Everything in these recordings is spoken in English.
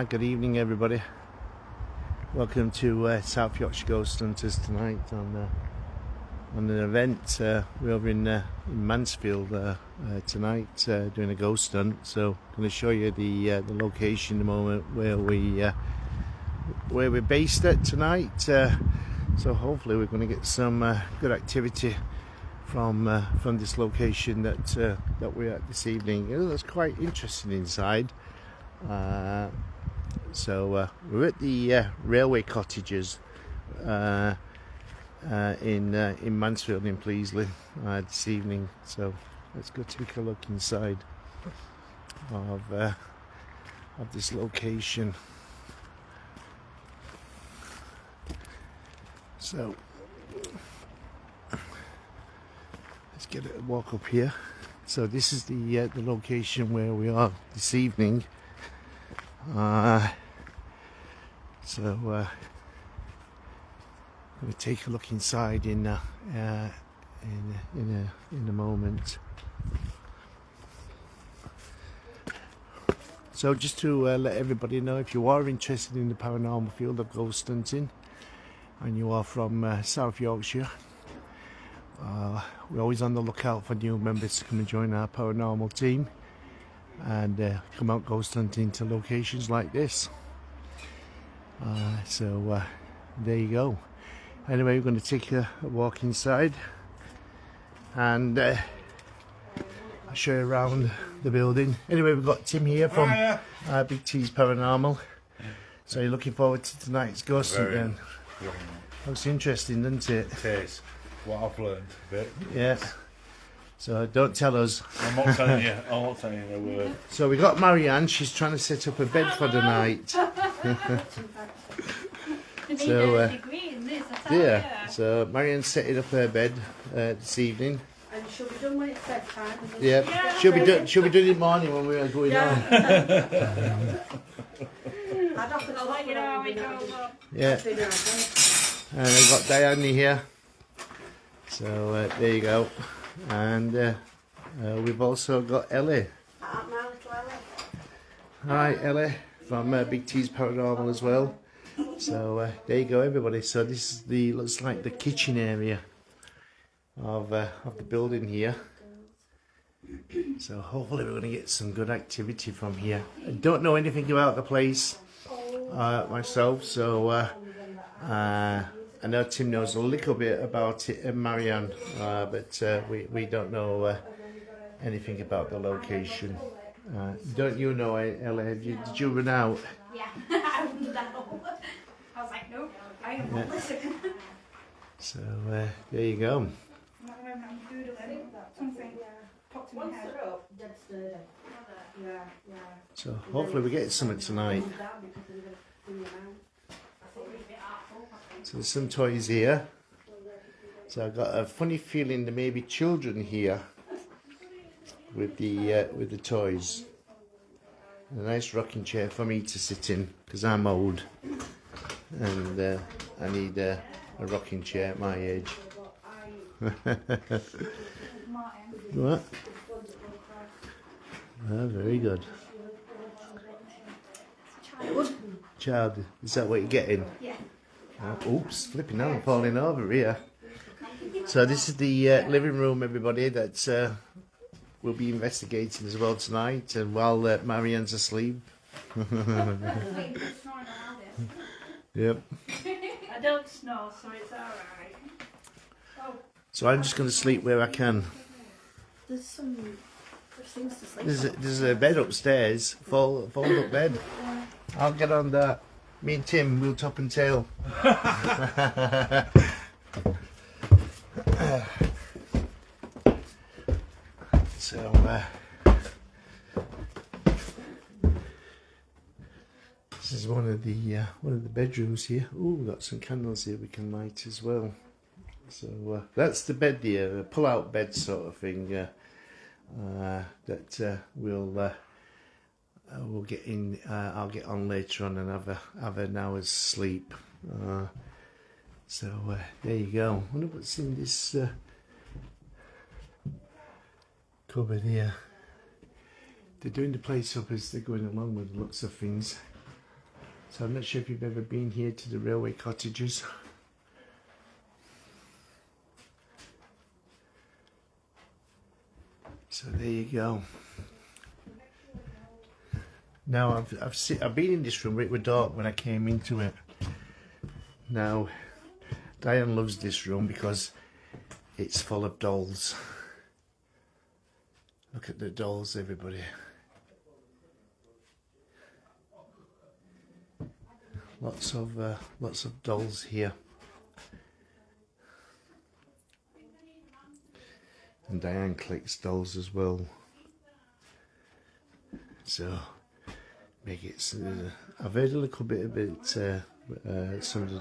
Good evening, everybody. Welcome to South Yorkshire Ghost Hunters tonight on an event. We're over in Mansfield tonight doing a ghost hunt. So I'm going to show you the location in a moment where we're based at tonight. So hopefully we're going to get some good activity from this location that we're at this evening. It's quite interesting inside. So we're at the railway cottages in Mansfield in Pleasley this evening. So let's go take a look inside of this location. So let's get a walk up here. So this is the location where we are this evening. So we'll take a look inside in a moment. So just to let everybody know, if you are interested in the paranormal field of ghost hunting and you are from South Yorkshire, we're always on the lookout for new members to come and join our paranormal team and come out ghost hunting to locations like this. So there you go. Anyway, we're going to take a walk inside and I'll show you around the building. Anyway, we've got Tim here from Big T's Paranormal. So you're looking forward to tonight's ghost hunt then? Looks interesting, doesn't it? It is. What I've learned a bit. Yeah. So don't tell us. I'm not telling you. I'm not telling you a word. So we got Marianne. She's trying to set up a bed for the night. So yeah. So Marianne's setting up her bed this evening. And she'll be done when it's bedtime. Yeah. She'll be done in the morning when we're going on. Yeah. And I've got Diane here. So there you go. And we've also got Ellie. My little Ellie. Hi Ellie from Big T's Paranormal as well. So there you go, everybody. So this is looks like the kitchen area of the building here. So hopefully we're going to get some good activity from here. I don't know anything about the place myself, so I know Tim knows a little bit about it, and Marianne, but we don't know anything about the location. Don't you know, Ella? Did you run out? Yeah, I run out. I was like, nope, I am not listening. So there you go. So hopefully we get something tonight. So there's some toys here. So I've got a funny feeling there may be children here with the toys. A nice rocking chair for me to sit in because I'm old and I need a rocking chair at my age. What? Oh, very good. Child, is that what you're getting? Yeah. Oops, flipping now, I'm falling over here. So this is the living room, everybody, that we'll be investigating as well tonight, and while Marianne's asleep. Yep. I don't snore, so it's alright. So I'm just going to sleep where I can. there's some things to sleep There's a bed upstairs, fold up bed. I'll get on that. Me and Tim will top and tail. So this is one of the bedrooms here. Oh, we've got some candles here we can light as well. So that's the bed here, a pull-out bed sort of thing that we'll get in. I'll get on later on and have an hour's sleep. So there you go. I wonder what's in this cupboard here. They're doing the place up as they're going along with the looks of things. So I'm not sure if you've ever been here to the railway cottages. So there you go. Now I've been in this room. It was dark when I came into it. Now Diane loves this room because it's full of dolls. Look at the dolls, everybody. Lots of dolls here. And Diane collects dolls as well. So make it. I've heard a little bit about some of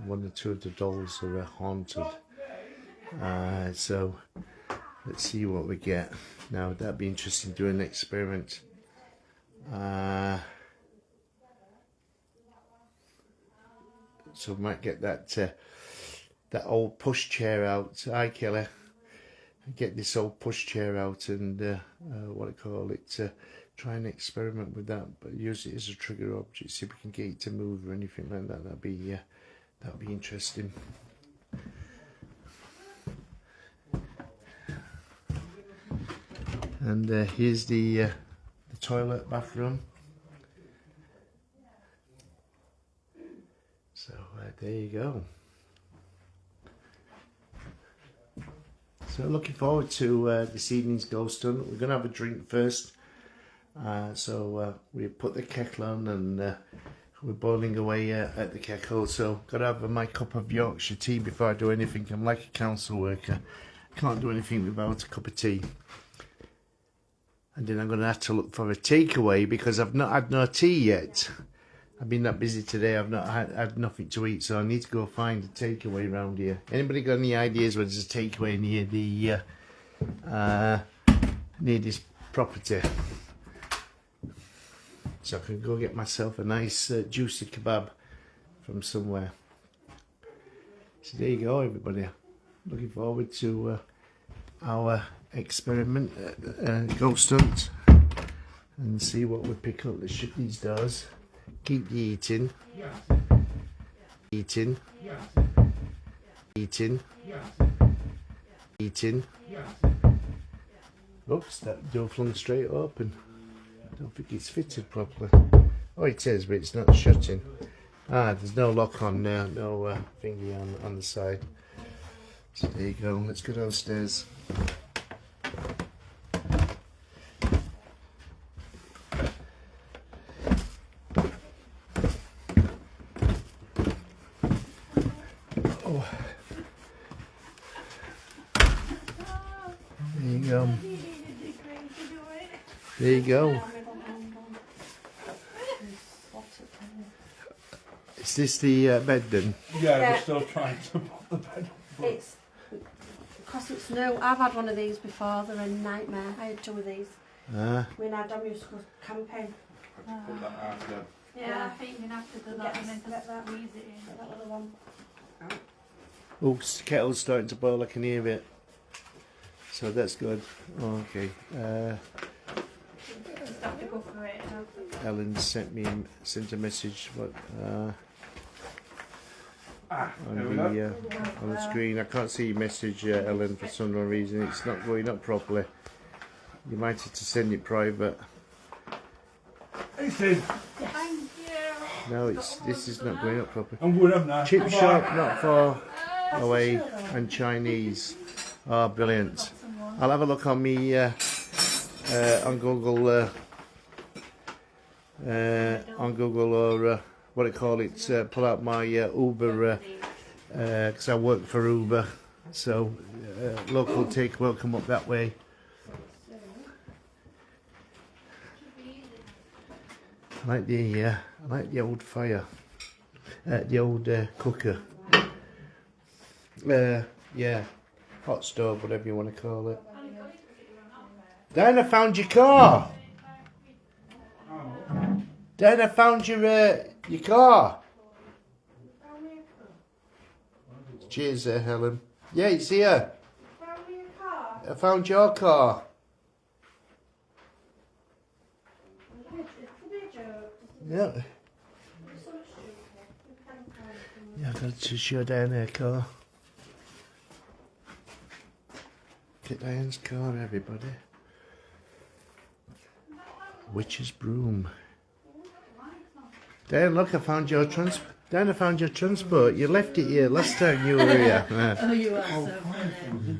one or two of the dolls are haunted. So let's see what we get. Now that'd be interesting. Do an experiment. So we might get that old push chair out. Hi, Kelly. Get this old push chair out and what I call it. Try and experiment with that, but use it as a trigger object. See if we can get it to move or anything like that. That'd be interesting. And here's the toilet bathroom. So there you go. So looking forward to this evening's ghost hunt. We're going to have a drink first. So we put the kettle on and we're boiling away at the kettle. So got to have my cup of Yorkshire tea before I do anything. I'm like a council worker. Can't do anything without a cup of tea. And then I'm going to have to look for a takeaway because I've not had no tea yet. I've been that busy today, I've not had nothing to eat, so I need to go find a takeaway around here. Anybody got any ideas where there's a takeaway near this property? So I can go get myself a nice juicy kebab from somewhere. So there you go, everybody. Looking forward to our experiment, ghost hunt, and see what we pick up. Let's shut these doors. Keep eating. Eating. Eating. Eating. Oops, that door flung straight open. I don't think it's fitted properly. Oh, it is, but it's not shutting. There's no lock on now, no thingy on the side. So there you go. Let's go downstairs. There you go. Is this the bed then? Yeah, we're still trying to put the bed up. It's because it's new. I've had one of these before. They're a nightmare. I had two of these. When our dad used to go camping. Put that out again. Yeah, I think you're going to have to do that and then Get that. squeeze it in. That little one. Oops, the kettle's starting to boil. I can hear it. So that's good. Okay. Just have to go for it. Ellen sent a message. What? On the screen. I can't see your message, Ellen, for some reason. It's not going up properly. You might have to send it private. It's in. Thank you. No, this is not going up properly. I'm good up now. Chip shop, not far away, and Chinese. Oh, brilliant. I'll have a look on me on Google or what do you call it? Pull out my Uber because I work for Uber, so local take will come up that way. I like the old fire, the old cooker. Yeah, hot stove, whatever you want to call it. Diana found your car. Diana found your car. Cheers, Helen. Yeah, it's here. I found your car. Yeah. Yeah, I got to show Diana her car. Look at Diane's car, everybody. Witch's broom. Diane, look, I found your Diane, I found your transport. You left it here last time you were here. Oh, you are so funny.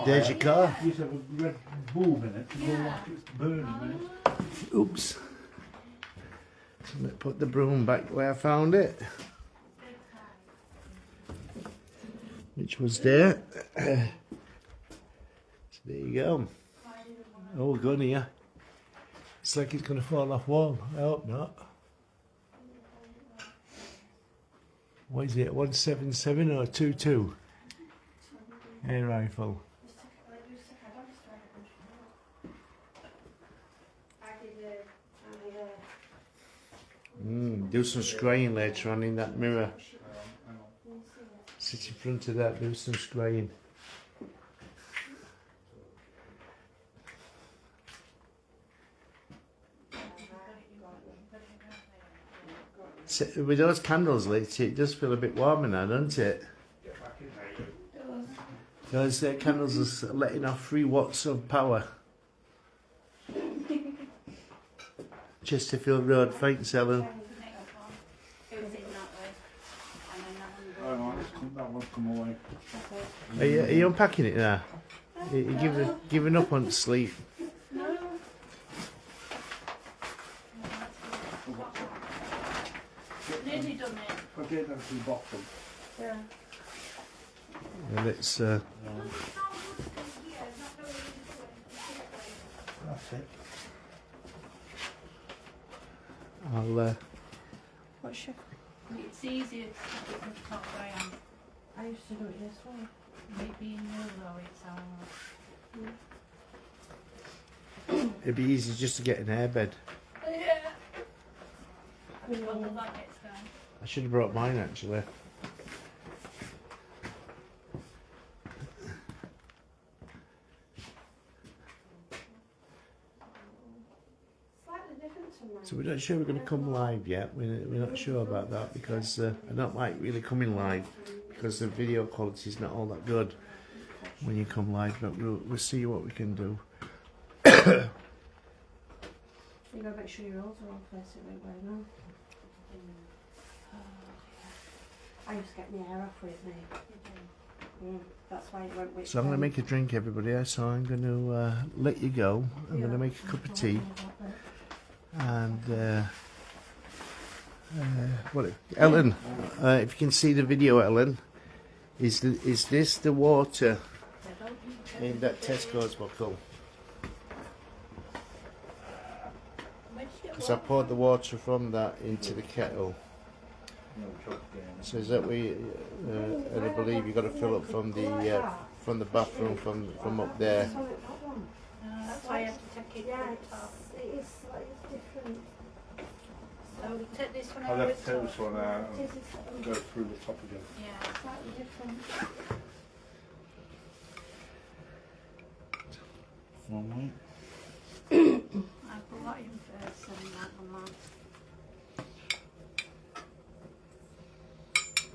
There's your car. You used to have a red bulb in it to go like it's burning. Oops. So let's put the broom back where I found it. Which was there. So there you go. Oh, good here. It's like it's going to fall off wall. I hope not. What is it? 177 or 22? Air rifle. Do some spraying later on in that mirror. Sit in front of that, do some spraying. With those candles lit, it does feel a bit warmer now, doesn't it? Those candles are letting off 3 watts of power. Chesterfield Road, thanks Ellen. That one's come away. Are you unpacking it now? Are you giving up on sleep? Nearly done it. I get that to the bottom. Yeah. Well, it's That's it. I'll What's your... It's easier to put it on the top where I am. I used to do it this way. It being new though, it's all. it'd be easy just to get an airbed. Yeah. Until that gets done. I should have brought mine actually. Slightly different to mine. So we're not sure we're going to come live yet. We're not sure about that because I don't like really coming live because the video quality is not all that good when you come live. But we'll see what we can do. You gotta make sure your rolls are all facing the right way now. I used to get my hair off with me. That's why it went with. So I'm going to make a drink, everybody. So I'm going to let you go. I'm going to make a cup of tea. And Ellen, if you can see the video, Ellen, is this the water in that Tesco's bottle? Because I poured the water from that into the kettle. So is that and I believe you've got to fill up from the bathroom from up there. That's why I have to take it to the top. It is slightly different. So we take this one I'll over have to the take this top. one out and go through the top again. Yeah. Slightly different. One way. I put that in first and that one last.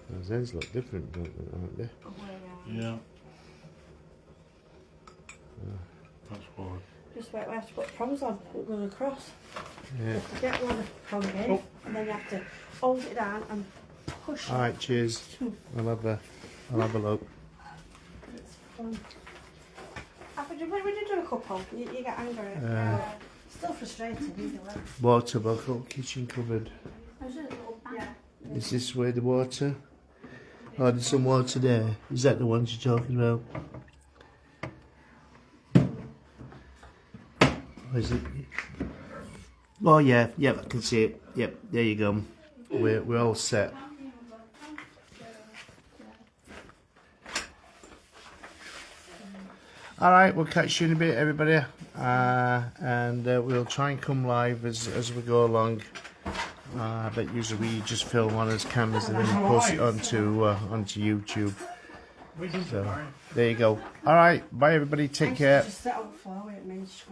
Those ends look different, don't they? Yeah. That's why. Just wait, we have to put prongs on. It goes across. Yeah. You get one prong in, and then you have to hold it down and push All right, cheers. I'll have a look. It's When you do a couple, you get angry. Still frustrating either way. Water bottle, kitchen cupboard. There's a little bag. Is this where the water? Oh, there's some water there. Is that the ones you're talking about? Or is it? Oh yeah, yep, I can see it. Yep, there you go. We're all set. Alright, we'll catch you in a bit, everybody. And we'll try and come live as we go along. But usually we just film on as cameras and then post it onto YouTube. So, there you go. Alright, bye everybody, take care. Just set up for it, main screen.